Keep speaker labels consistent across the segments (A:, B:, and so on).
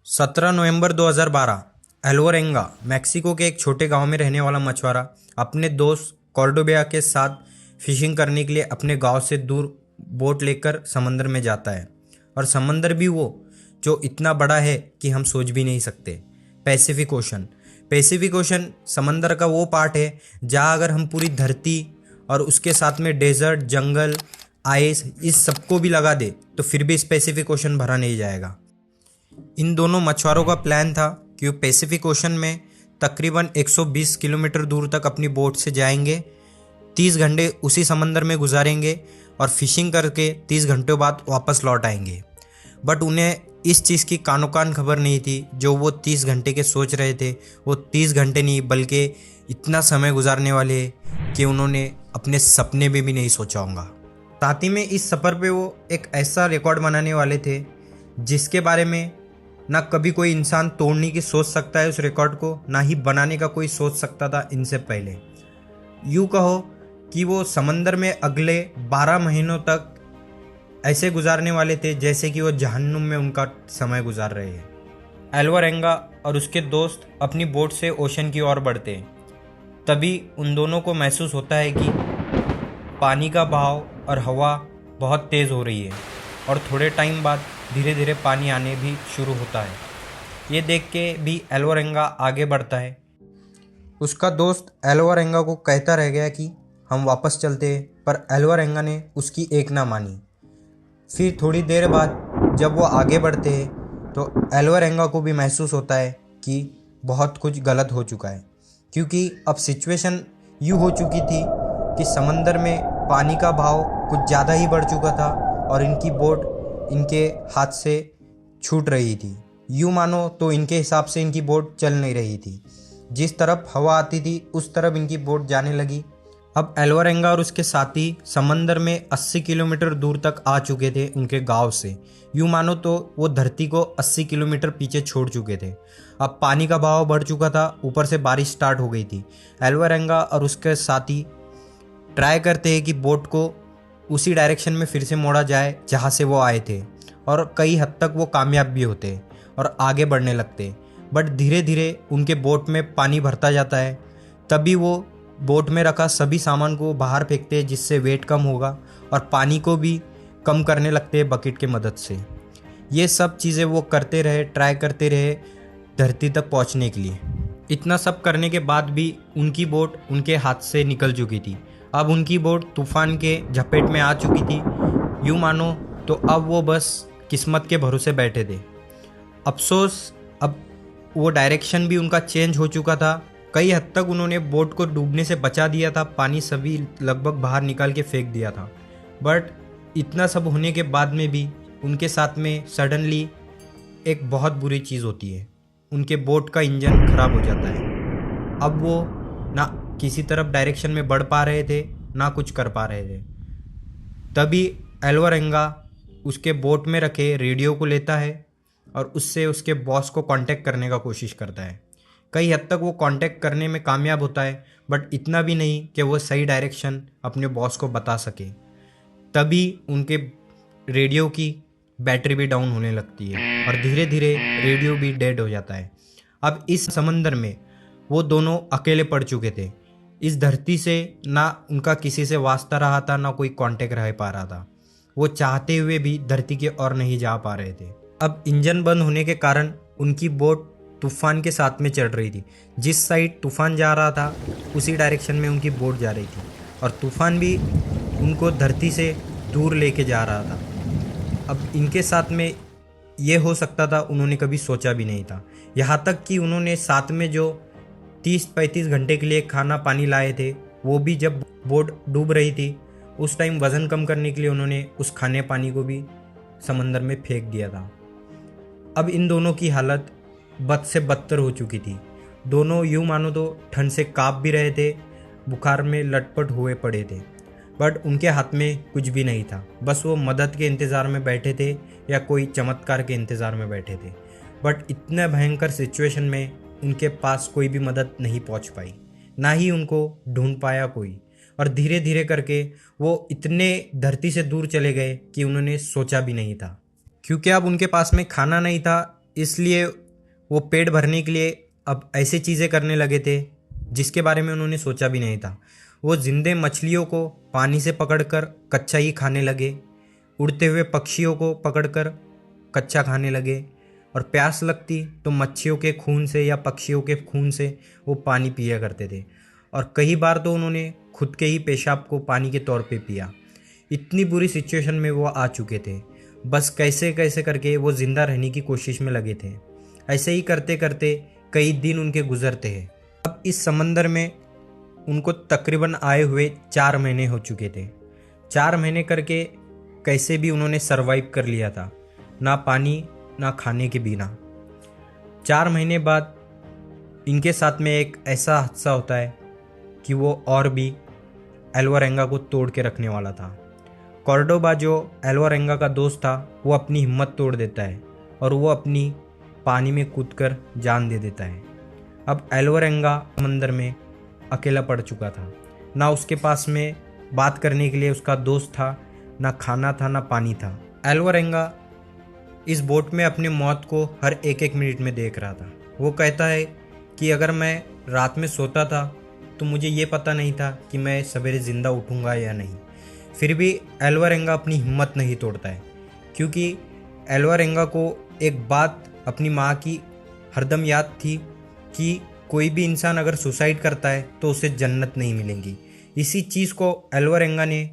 A: 17 नवंबर 2012 एल्वरेंगा Mexico के एक छोटे गांव में रहने वाला मछुआरा अपने दोस्त कॉर्डोबिया के साथ फिशिंग करने के लिए अपने गांव से दूर बोट लेकर समंदर में जाता है। और समंदर भी वो जो इतना बड़ा है कि हम सोच भी नहीं सकते। Pacific ocean. पैसिफिक ओशन समंदर का वो पार्ट है जहाँ अगर हम पूरी धरती और उसके साथ में डेजर्ट, जंगल, आइस इस सबको भी लगा दे तो फिर भी पैसिफिक ओशन भरा नहीं जाएगा। इन दोनों मछुआरों का प्लान था कि वो पैसिफिक ओशन में तकरीबन 120 किलोमीटर दूर तक अपनी बोट से जाएंगे, 30 घंटे उसी समंदर में गुजारेंगे और फिशिंग करके 30 घंटों बाद वापस लौट आएंगे। बट उन्हें इस चीज़ की कानो कान खबर नहीं थी जो वो 30 घंटे के सोच रहे थे। वो 30 घंटे नहीं बल्कि इतना समय गुजारने वाले कि उन्होंने अपने सपने में भी नहीं सोचा होगा। साथ ही में इस सफ़र पे वो एक ऐसा रिकॉर्ड बनाने वाले थे जिसके बारे में ना कभी कोई इंसान तोड़ने की सोच सकता है उस रिकॉर्ड को, ना ही बनाने का कोई सोच सकता था इनसे पहले। यूँ कहो कि वो समंदर में अगले 12 महीनों तक ऐसे गुजारने वाले थे जैसे कि वो जहन्नुम में उनका समय गुजार रहे हैं। एल्वरेंगा और उसके दोस्त अपनी बोट से ओशन की ओर बढ़ते हैं। तभी उन दोनों को महसूस होता है कि पानी का बहाव और हवा बहुत तेज़ हो रही है और थोड़े टाइम बाद धीरे धीरे पानी आने भी शुरू होता है। ये देख के भी एल्वरेंगा आगे बढ़ता है। उसका दोस्त एल्वरेंगा को कहता रह गया कि हम वापस चलते हैं, पर एल्वरेंगा ने उसकी एक ना मानी। फिर थोड़ी देर बाद जब वो आगे बढ़ते हैं तो एल्वरेंगा को भी महसूस होता है कि बहुत कुछ गलत हो चुका है, क्योंकि अब सिचुएशन यूँ हो चुकी थी कि समंदर में पानी का भाव कुछ ज़्यादा ही बढ़ चुका था और इनकी बोट इनके हाथ से छूट रही थी। यूँ मानो तो इनके हिसाब से इनकी बोट चल नहीं रही थी। जिस तरफ हवा आती थी उस तरफ इनकी बोट जाने लगी। अब एल्वरेंगा और उसके साथी समंदर में 80 किलोमीटर दूर तक आ चुके थे उनके गांव से। यूँ मानो तो वो धरती को 80 किलोमीटर पीछे छोड़ चुके थे। अब पानी का बहाव बढ़ चुका था, ऊपर से बारिश स्टार्ट हो गई थी। एल्वरेंगा और उसके साथी ट्राई करते हैं कि बोट को उसी डायरेक्शन में फिर से मोड़ा जाए जहाँ से वो आए थे, और कई हद तक वो कामयाब भी होते हैं और आगे बढ़ने लगते। बट धीरे धीरे उनके बोट में पानी भरता जाता है। तभी वो बोट में रखा सभी सामान को बाहर फेंकते हैं जिससे वेट कम होगा, और पानी को भी कम करने लगते हैं बकेट की मदद से। ये सब चीज़ें वो करते रहे, ट्राई करते रहे धरती तक पहुंचने के लिए। इतना सब करने के बाद भी उनकी बोट उनके हाथ से निकल चुकी थी। अब उनकी बोट तूफान के झपेट में आ चुकी थी। यूँ मानो तो अब वो बस किस्मत के भरोसे बैठे थे। अफसोस अब वो डायरेक्शन भी उनका चेंज हो चुका था। कई हद तक उन्होंने बोट को डूबने से बचा दिया था, पानी सभी लगभग बाहर निकाल के फेंक दिया था। बट इतना सब होने के बाद में भी उनके साथ में सडनली एक बहुत बुरी चीज़ होती है। उनके बोट का इंजन खराब हो जाता है। अब वो ना किसी तरफ डायरेक्शन में बढ़ पा रहे थे, ना कुछ कर पा रहे थे। तभी एल्वरेंगा उसके बोट में रखे रेडियो को लेता है और उससे उसके बॉस को कांटेक्ट करने का कोशिश करता है। कई हद तक वो कांटेक्ट करने में कामयाब होता है, बट इतना भी नहीं कि वो सही डायरेक्शन अपने बॉस को बता सके। तभी उनके रेडियो की बैटरी भी डाउन होने लगती है और धीरे धीरे रेडियो भी डेड हो जाता है। अब इस समंदर में वो दोनों अकेले पड़ चुके थे। इस धरती से ना उनका किसी से वास्ता रहा था, ना कोई कांटेक्ट रह पा रहा था। वो चाहते हुए भी धरती की ओर नहीं जा पा रहे थे। अब इंजन बंद होने के कारण उनकी बोट तूफान के साथ में चल रही थी। जिस साइड तूफान जा रहा था उसी डायरेक्शन में उनकी बोट जा रही थी, और तूफान भी उनको धरती से दूर लेके जा रहा था। अब इनके साथ में ये हो सकता था उन्होंने कभी सोचा भी नहीं था। यहाँ तक कि उन्होंने साथ में जो 30-35 घंटे के लिए खाना पानी लाए थे, वो भी जब बोट डूब रही थी उस टाइम वज़न कम करने के लिए उन्होंने उस खाने पानी को भी समंदर में फेंक दिया था। अब इन दोनों की हालत बद से बदतर हो चुकी थी। दोनों यूँ मानो तो ठंड से काँप भी रहे थे, बुखार में लटपट हुए पड़े थे, बट उनके हाथ में कुछ भी नहीं था। बस वो मदद के इंतज़ार में बैठे थे या कोई चमत्कार के इंतज़ार में बैठे थे। बट इतने भयंकर सिचुएशन में उनके पास कोई भी मदद नहीं पहुंच पाई, ना ही उनको ढूंढ पाया कोई। और धीरे धीरे करके वो इतने धरती से दूर चले गए कि उन्होंने सोचा भी नहीं था, क्योंकि अब उनके पास में खाना नहीं था, इसलिए वो पेट भरने के लिए अब ऐसी चीज़ें करने लगे थे जिसके बारे में उन्होंने सोचा भी नहीं था। वो जिंदे मछलियों को पानी से पकड़कर कच्चा ही खाने लगे, उड़ते हुए पक्षियों को पकड़कर कच्चा खाने लगे, और प्यास लगती तो मच्छियों के खून से या पक्षियों के खून से वो पानी पिया करते थे। और कई बार तो उन्होंने खुद के ही पेशाब को पानी के तौर पे पिया। इतनी बुरी सिचुएशन में वो आ चुके थे। बस कैसे कैसे करके वो ज़िंदा रहने की कोशिश में लगे थे। ऐसे ही करते करते कई दिन उनके गुजरते हैं। अब इस समंदर में उनको तकरीबन आए हुए 4 महीने हो चुके थे। 4 महीने करके कैसे भी उन्होंने सरवाइव कर लिया था, ना पानी ना खाने के बिना। 4 महीने बाद इनके साथ में एक ऐसा हादसा होता है कि वो और भी एल्वारेंगा को तोड़ के रखने वाला था। कॉर्डोबा जो एल्वारेंगा का दोस्त था वो अपनी हिम्मत तोड़ देता है और वो अपनी पानी में कूदकर जान दे देता है। अब एल्वारेंगा समंदर में अकेला पड़ चुका था। ना उसके पास में बात करने के लिए उसका दोस्त था, ना खाना था, ना पानी था। एल्वारेंगा इस बोट में अपनी मौत को हर एक मिनट में देख रहा था। वो कहता है कि अगर मैं रात में सोता था तो मुझे ये पता नहीं था कि मैं सवेरे ज़िंदा उठूँगा या नहीं। फिर भी एल्वारेंगा अपनी हिम्मत नहीं तोड़ता है, क्योंकि एल्वारेंगा को एक बात अपनी माँ की हरदम याद थी कि कोई भी इंसान अगर सुसाइड करता है तो उसे जन्नत नहीं मिलेंगी। इसी चीज़ को एल्वारेंगा ने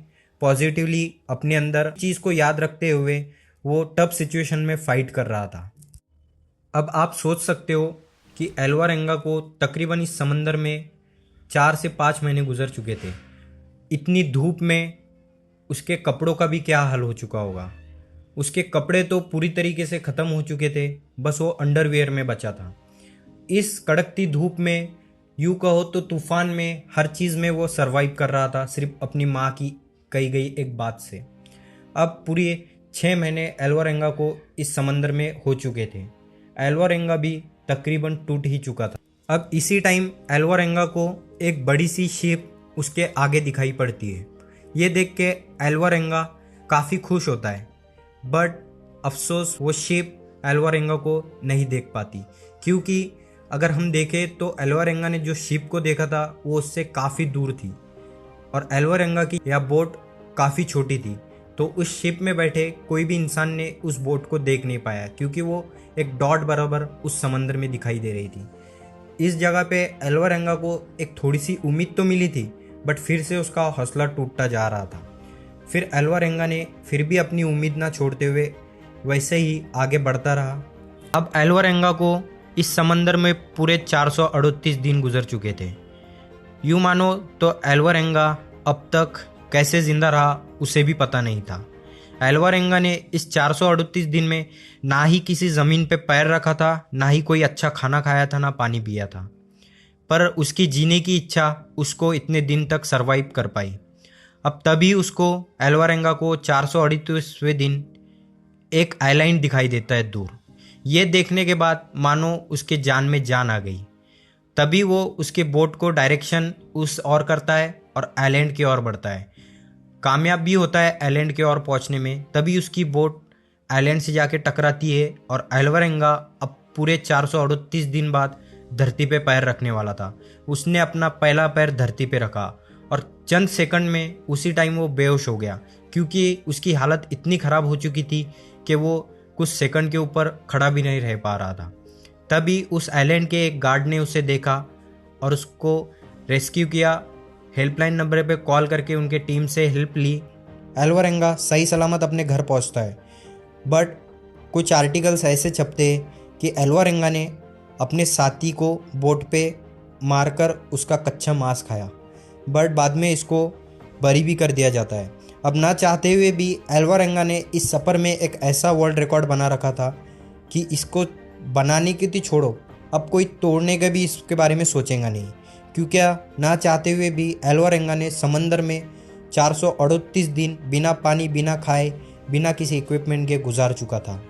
A: पॉजिटिवली अपने अंदर चीज़ को याद रखते हुए वो टफ सिचुएशन में फ़ाइट कर रहा था। अब आप सोच सकते हो कि एल्वारेंगा को तकरीबन इस समंदर में 4 से 5 महीने गुजर चुके थे। इतनी धूप में उसके कपड़ों का भी क्या हाल हो चुका होगा। उसके कपड़े तो पूरी तरीके से ख़त्म हो चुके थे, बस वो अंडरवियर में बचा था। इस कड़कती धूप में, यूँ कहो तो तूफान में, हर चीज़ में वो सरवाइव कर रहा था, सिर्फ अपनी माँ की कही गई एक बात से। अब पूरी 6 महीने एल्वारेंगा को इस समंदर में हो चुके थे। एल्वारेंगा भी तकरीबन टूट ही चुका था। अब इसी टाइम एल्वारेंगा को एक बड़ी सी शिप उसके आगे दिखाई पड़ती है। ये देख के एल्वारेंगा काफ़ी खुश होता है, बट अफसोस वो शिप एल्वारेंगा को नहीं देख पाती, क्योंकि अगर हम देखें तो एल्वारेंगा ने जो शिप को देखा था वो उससे काफ़ी दूर थी और एल्वारेंगा की यह बोट काफ़ी छोटी थी। तो उस शिप में बैठे कोई भी इंसान ने उस बोट को देख नहीं पाया, क्योंकि वो एक डॉट बराबर उस समंदर में दिखाई दे रही थी। इस जगह पे एल्वारेंगा को एक थोड़ी सी उम्मीद तो मिली थी, बट फिर से उसका हौसला टूटता जा रहा था। फिर एल्वारेंगा ने फिर भी अपनी उम्मीद ना छोड़ते हुए वैसे ही आगे बढ़ता रहा। अब एल्वारेंगा को इस समंदर में पूरे 438 दिन गुजर चुके थे। यूँ मानो तो एल्वारेंगा अब तक कैसे जिंदा रहा उसे भी पता नहीं था। एल्वारेंगा ने इस 438 दिन में ना ही किसी ज़मीन पे पैर रखा था, ना ही कोई अच्छा खाना खाया था, ना पानी पिया था, पर उसकी जीने की इच्छा उसको इतने दिन तक सरवाइव कर पाई। अब तभी उसको एल्वारेंगा को 438वें दिन एक आइलैंड दिखाई देता है दूर। ये देखने के बाद मानो उसके जान में जान आ गई। तभी वो उसके बोट को डायरेक्शन उस ओर करता है और आइलैंड की ओर बढ़ता है। कामयाब भी होता है आइलैंड के ओर पहुंचने में। तभी उसकी बोट आइलैंड से जाके टकराती है और एल्वारेंगा अब पूरे 438 दिन बाद धरती पे पैर रखने वाला था। उसने अपना पहला पैर धरती पे रखा और चंद सेकंड में उसी टाइम वो बेहोश हो गया, क्योंकि उसकी हालत इतनी ख़राब हो चुकी थी कि वो कुछ सेकंड के ऊपर खड़ा भी नहीं रह पा रहा था। तभी उस आइलैंड के एक गार्ड ने उसे देखा और उसको रेस्क्यू किया। हेल्पलाइन नंबर पे कॉल करके उनके टीम से हेल्प ली। एल्वारेंगा सही सलामत अपने घर पहुंचता है, बट कुछ आर्टिकल्स ऐसे छपते हैं कि एल्वारेंगा ने अपने साथी को बोट पे मारकर उसका कच्चा मांस खाया, बट बाद में इसको बरी भी कर दिया जाता है। अब ना चाहते हुए भी एल्वारेंगा ने इस सफ़र में एक ऐसा वर्ल्ड रिकॉर्ड बना रखा था कि इसको बनाने की तो छोड़ो, अब कोई तोड़ने का भी इसके बारे में सोचेगा नहीं, क्योंकि ना चाहते हुए भी एल्वारेंगा ने समंदर में 438 दिन बिना पानी, बिना खाए, बिना किसी इक्विपमेंट के गुजार चुका था।